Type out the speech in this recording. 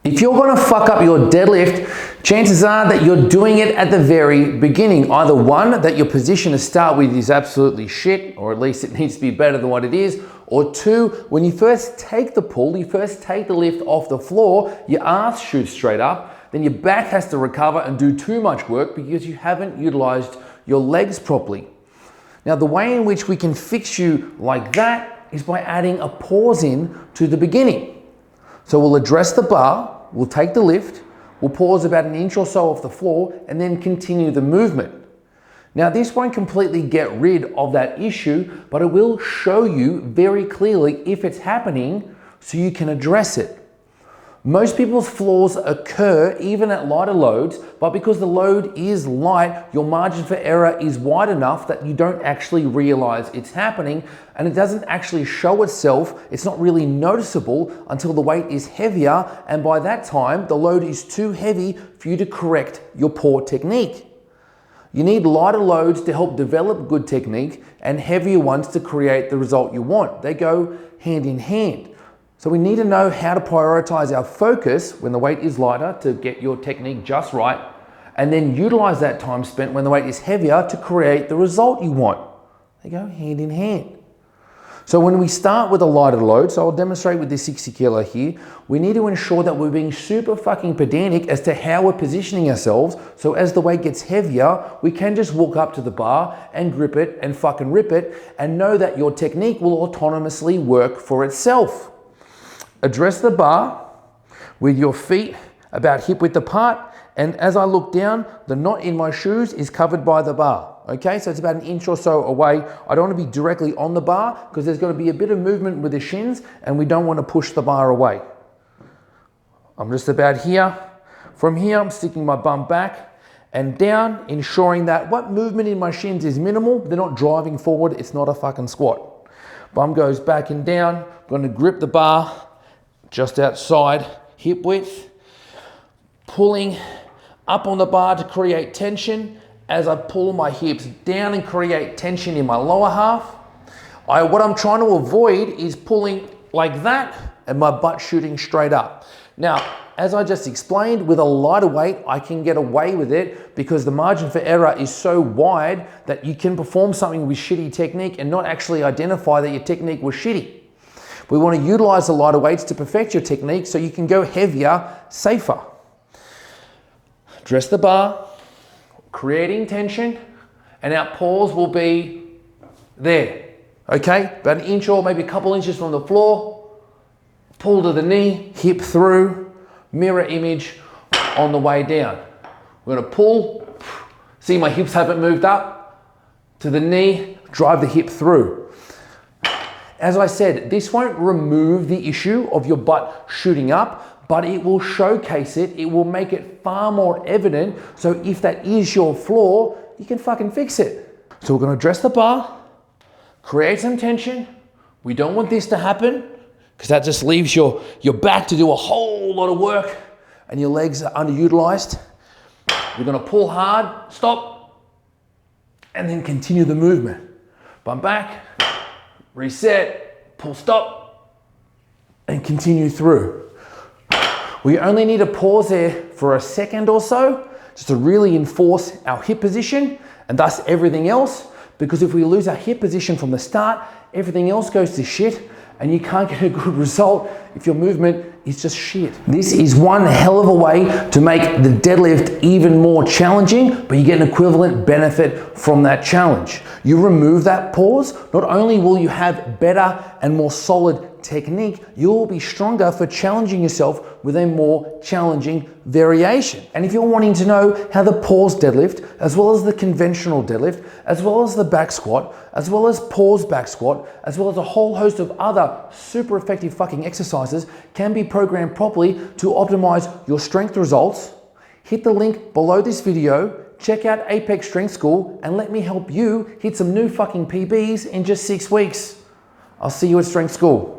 If you're gonna fuck up your deadlift, chances are that you're doing it at the very beginning. Either one, that your position to start with is absolutely shit, or at least it needs to be better than what it is, or two, when you first take the pull, you first take the lift off the floor, your ass shoots straight up, then your back has to recover and do too much work because you haven't utilized your legs properly. Now, the way in which we can fix you like that is by adding a pause in to the beginning. So we'll address the bar, we'll take the lift, we'll pause about an inch or so off the floor, and then continue the movement. Now, this won't completely get rid of that issue, but it will show you very clearly if it's happening so you can address it. Most people's flaws occur even at lighter loads, but because the load is light, your margin for error is wide enough that you don't actually realize it's happening, and it doesn't actually show itself. It's not really noticeable until the weight is heavier, and by that time, the load is too heavy for you to correct your poor technique. You need lighter loads to help develop good technique and heavier ones to create the result you want. They go hand in hand. So we need to know how to prioritize our focus when the weight is lighter to get your technique just right, and then utilize that time spent when the weight is heavier to create the result you want. They go hand in hand. So when we start with a lighter load, so I'll demonstrate with this 60 kilo here, we need to ensure that we're being super fucking pedantic as to how we're positioning ourselves, so as the weight gets heavier, we can just walk up to the bar and grip it and fucking rip it, and know that your technique will autonomously work for itself. Address the bar with your feet about hip width apart, and as I look down, the knot in my shoes is covered by the bar. Okay, so it's about an inch or so away. I don't want to be directly on the bar because there's going to be a bit of movement with the shins and we don't want to push the bar away. I'm just about here. From here, I'm sticking my bum back and down, ensuring that what movement in my shins is minimal. They're not driving forward. It's not a fucking squat. Bum goes back and down. I'm going to grip the bar just outside hip width, pulling up on the bar to create tension. As I pull my hips down and create tension in my lower half, what I'm trying to avoid is pulling like that and my butt shooting straight up. Now, as I just explained, with a lighter weight, I can get away with it because the margin for error is so wide that you can perform something with shitty technique and not actually identify that your technique was shitty. We want to utilize the lighter weights to perfect your technique so you can go heavier, safer. Address the bar, creating tension, and our pause will be there. Okay, about an inch or maybe a couple inches from the floor. Pull to the knee, hip through, mirror image on the way down. We're gonna pull, see my hips haven't moved up, to the knee, drive the hip through. As I said, this won't remove the issue of your butt shooting up, but it will showcase it. It will make it far more evident. So if that is your flaw, you can fucking fix it. So we're gonna address the bar, create some tension. We don't want this to happen because that just leaves your back to do a whole lot of work and your legs are underutilized. We're gonna pull hard, stop, and then continue the movement. Bum back, reset, pull stop, and continue through. We only need to pause there for a second or so just to really enforce our hip position and thus everything else, because if we lose our hip position from the start, everything else goes to shit and you can't get a good result if your movement is just shit. This is one hell of a way to make the deadlift even more challenging, but you get an equivalent benefit from that challenge. You remove that pause, not only will you have better and more solid technique, you'll be stronger for challenging yourself with a more challenging variation. And if you're wanting to know how the pause deadlift, as well as the conventional deadlift, as well as the back squat, as well as pause back squat, as well as a whole host of other super effective fucking exercises can be programmed properly to optimize your strength results, hit the link below this video, check out Apex Strength School, and let me help you hit some new fucking PBs in just 6 weeks. I'll see you at Strength School.